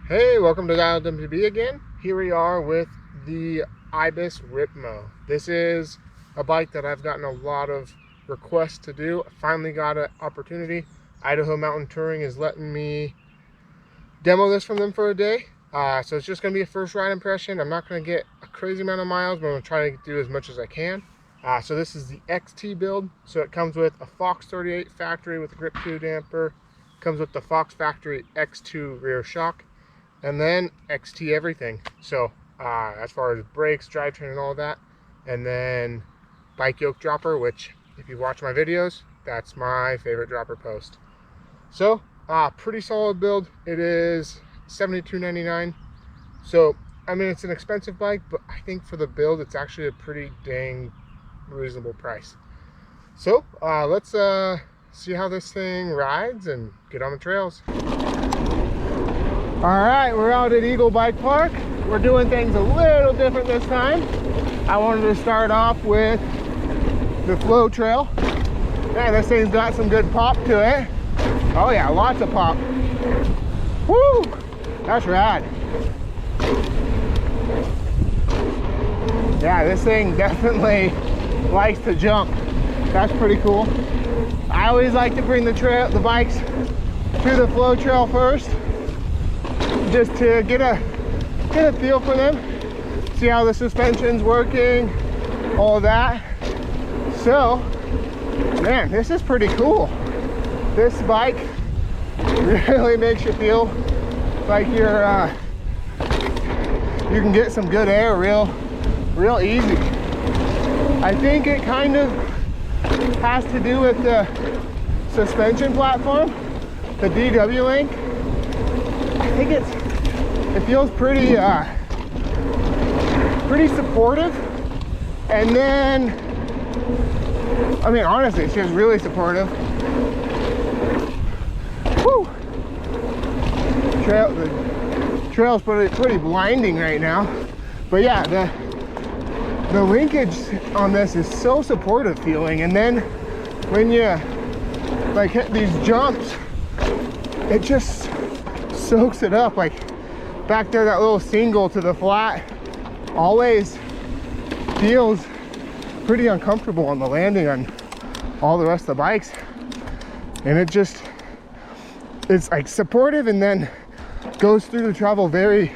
Hey, welcome to Dialed MTB again. Here we are with the Ibis Ripmo. This is a bike that I've gotten a lot of requests to do. I finally got an opportunity. Idaho Mountain Touring is letting me demo this from them for a day. So it's just going to be a first ride impression. I'm not going to get a crazy amount of miles, but I'm going to try to do as much as I can. So this is the XT build. So it comes with a Fox 38 factory with a Grip 2 damper. Comes with the Fox factory X2 rear shock. And then XT everything. So as far as brakes, drivetrain, and all that. And then bike yoke dropper, which if you watch my videos, that's my favorite dropper post. So pretty solid build. It is $72.99. So I mean, it's an expensive bike, but I think for the build, it's actually a pretty dang reasonable price. So let's see how this thing rides and get on the trails. All right, we're out at Eagle Bike Park. We're doing things a little different this time. I wanted to start off with the flow trail. Yeah, this thing's got some good pop to it. Oh yeah, lots of pop. Woo, that's rad. Yeah, this thing definitely likes to jump. That's pretty cool. I always like to bring the bikes to the flow trail first, just to get a feel for them, see how the suspension's working, all that. So, man, this is pretty cool. This bike really makes you feel like you can get some good air real easy. I think it kind of has to do with the suspension platform, the DW Link. I think it feels pretty supportive, and then I mean, honestly, it's just really supportive. Woo! The trail's pretty blinding right now, but yeah, the linkage on this is so supportive feeling, and then when you like hit these jumps, it just soaks it up. Like back there, that little single to the flat always feels pretty uncomfortable on the landing on all the rest of the bikes, and it's like supportive and then goes through the travel very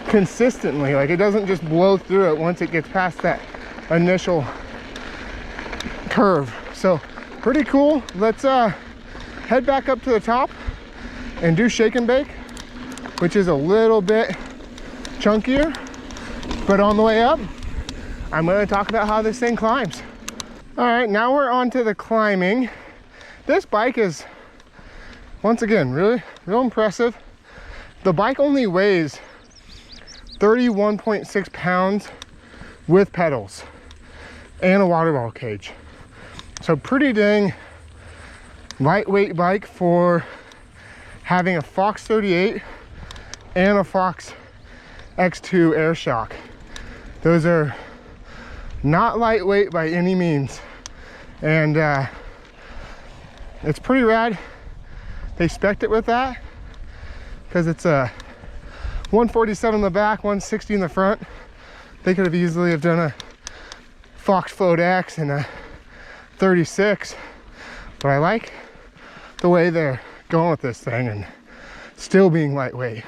consistently. Like it doesn't just blow through it once it gets past that initial curve. So pretty cool. Let's head back up to the top and do shake and bake, which is a little bit chunkier, but on the way up I'm going to talk about how this thing climbs. All right, now we're on to the climbing. This bike is, once again, real impressive. The bike only weighs 31.6 pounds with pedals and a water bottle cage. So pretty dang lightweight bike for having a Fox 38 and a Fox X2 air shock. Those are not lightweight by any means, and it's pretty rad. They spec'd it with that because it's a 147 in the back, 160 in the front. They could have easily have done a Fox Float X and a 36, but I like the way they're going with this thing and still being lightweight.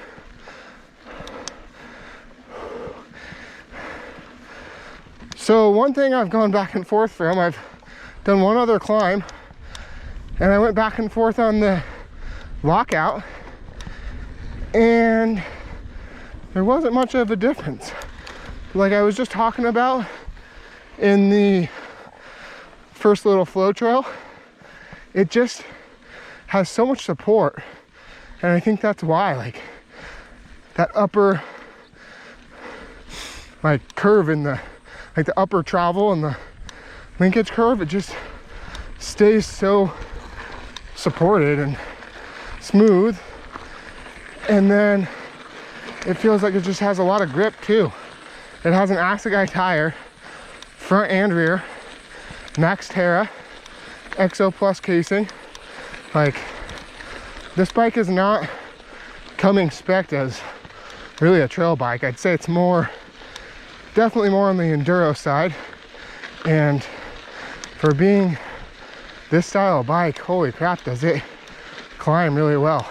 So one thing I've gone back and forth from, I've done one other climb and I went back and forth on the lockout, and there wasn't much of a difference. Like I was just talking about in the first little flow trail, it just has so much support, and I think that's why, like that upper like curve in the upper travel and the linkage curve, it just stays so supported and smooth, and then it feels like it just has a lot of grip too. It has an Assegai tire, front and rear, Max Terra XO Plus casing. Like, this bike is not coming spec'd as really a trail bike. I'd say it's definitely more on the enduro side. And for being this style of bike, holy crap, does it climb really well.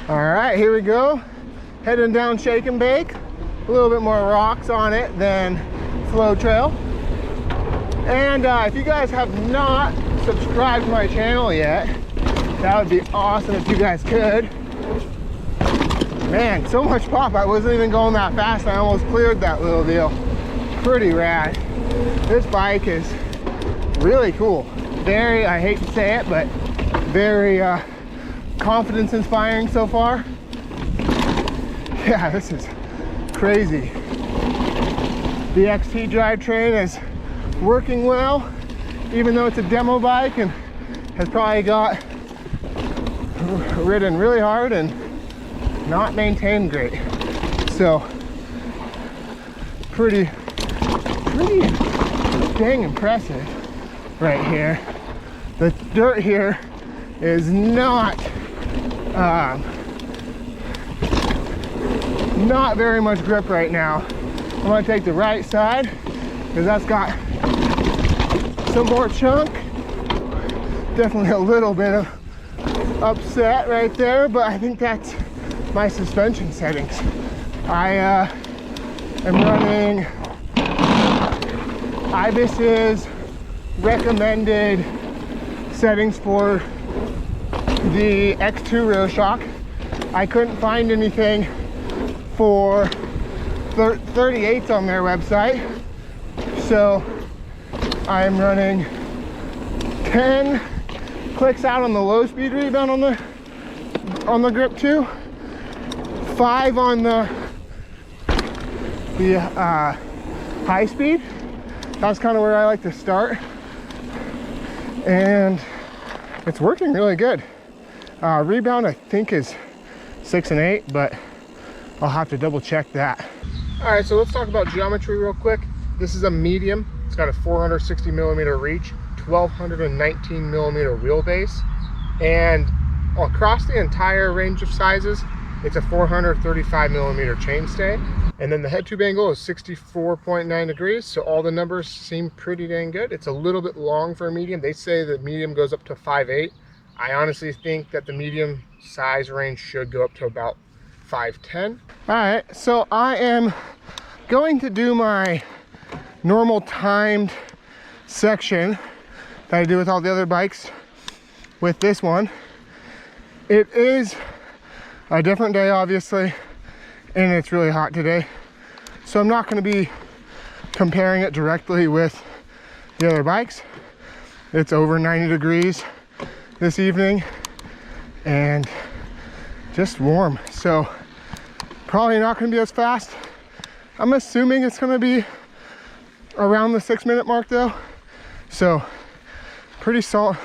All right, here we go. Heading down Shake and Bake. A little bit more rocks on it than Flow Trail. And if you guys have not subscribed to my channel yet, that would be awesome if you guys could. Man, so much pop. I wasn't even going that fast. I almost cleared that little deal. Pretty rad. This bike is really cool. Very, I hate to say it, but very confidence inspiring so far. Yeah, this is crazy. The XT drivetrain is working well, even though it's a demo bike and has probably got ridden really hard and not maintained great. So pretty dang impressive right here. The dirt here is not very much grip right now. I'm gonna take the right side because that's got some more chunk. Definitely a little bit of upset right there, but I think that's my suspension settings. I am running Ibis's recommended settings for the X2 rear shock. I couldn't find anything for 38s on their website, so I'm running 10 clicks out on the low speed rebound on the Grip 2, 5 on the high speed. That's kind of where I like to start, and it's working really good. Rebound I think is 6 and 8, but I'll have to double check that. All right, so let's talk about geometry real quick. This is a medium. It's got a 460 millimeter reach, 1219 millimeter wheelbase, and across the entire range of sizes, it's a 435 millimeter chainstay. And then the head tube angle is 64.9 degrees, so all the numbers seem pretty dang good. It's a little bit long for a medium. They say the medium goes up to 5'8". I honestly think that the medium size range should go up to about 5'10". All right, so I am going to do my normal timed section that I do with all the other bikes with this one. It is a different day, obviously, and it's really hot today, so I'm not going to be comparing it directly with the other bikes. It's over 90 degrees this evening and just warm, so probably not going to be as fast. I'm assuming it's going to be around the 6-minute mark though, so pretty solid.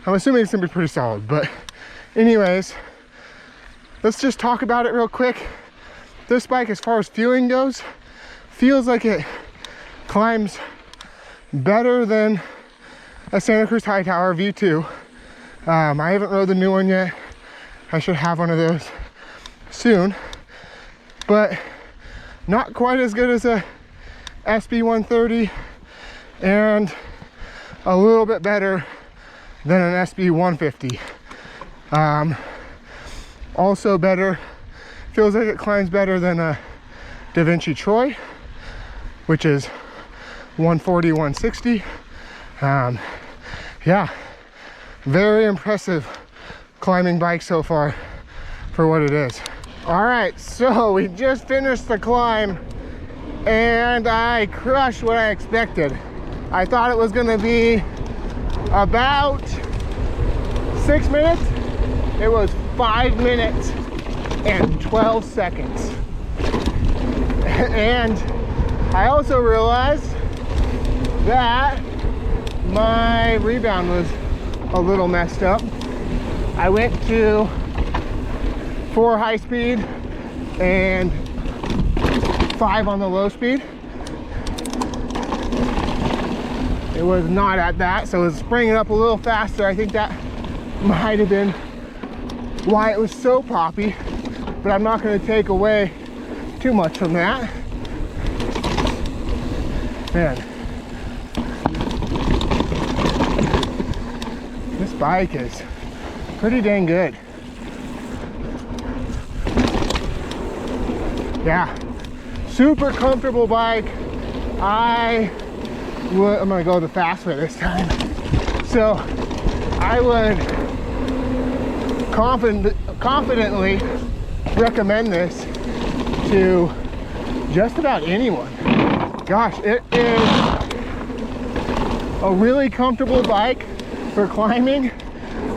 I'm assuming it's going to be pretty solid, but anyways, let's just talk about it real quick. This bike, as far as feeling goes, feels like it climbs better than a Santa Cruz Hightower V2. I haven't rode the new one yet. I should have one of those soon, but not quite as good as a SB 130, and a little bit better than an SB 150. Also better, feels like it climbs better than a Da Vinci Troy, which is 140, 160. Yeah, very impressive climbing bike so far for what it is. All right, so we just finished the climb and I crushed what I expected. I thought it was gonna be about 6 minutes. It was 5 minutes and 12 seconds. And I also realized that my rebound was a little messed up. I went to 4 high speed and 5 on the low speed. It was not at that, so it was springing up a little faster. I think that might have been why it was so poppy. but I'm not going to take away too much from that. Man, this bike is pretty dang good. Yeah, super comfortable bike. I'm gonna go the fast way this time. So I would confidently recommend this to just about anyone. Gosh, it is a really comfortable bike for climbing.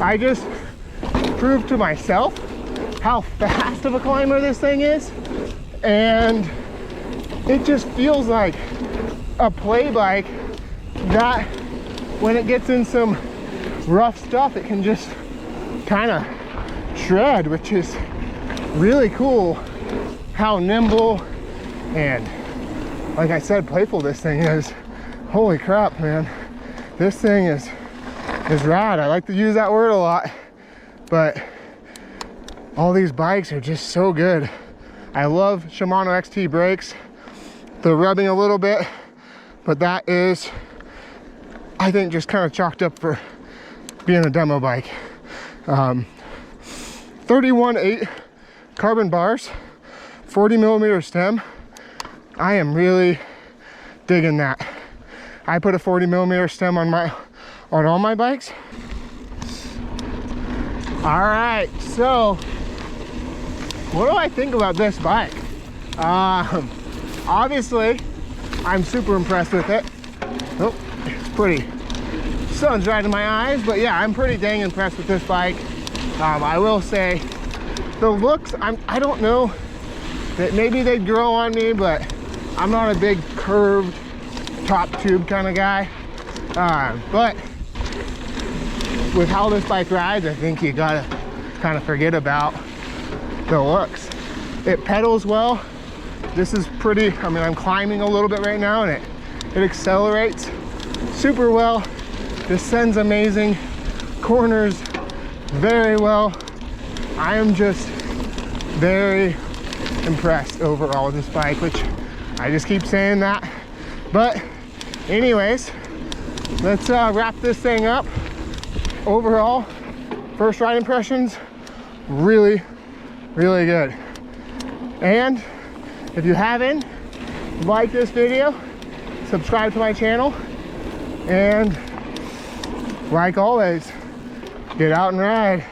I just proved to myself how fast of a climber this thing is, and it just feels like a play bike that when it gets in some rough stuff, it can just kind of shred, which is really cool how nimble and, like I said, playful this thing is. Holy crap, man. This thing is rad. I like to use that word a lot, but all these bikes are just so good. I love Shimano XT brakes. They're rubbing a little bit, but that is, I think, just kind of chalked up for being a demo bike. 31.8 carbon bars, 40mm stem. I am really digging that. I put a 40mm stem on all my bikes. All right, so what do I think about this bike? Obviously, I'm super impressed with it. Oh, it's pretty. Sun's right in my eyes, but yeah, I'm pretty dang impressed with this bike. I will say the looks, I don't know, that maybe they'd grow on me, but I'm not a big curved top tube kind of guy. But with how this bike rides, I think you gotta kind of forget about the looks. It pedals well. This is pretty, I mean, I'm climbing a little bit right now, and it accelerates super well. Descends amazing, corners very well. I am just very impressed overall with this bike, which I just keep saying that. But anyways, let's wrap this thing up. Overall, first ride impressions, really, really good. And if you haven't liked this video, subscribe to my channel, and like always, get out and ride.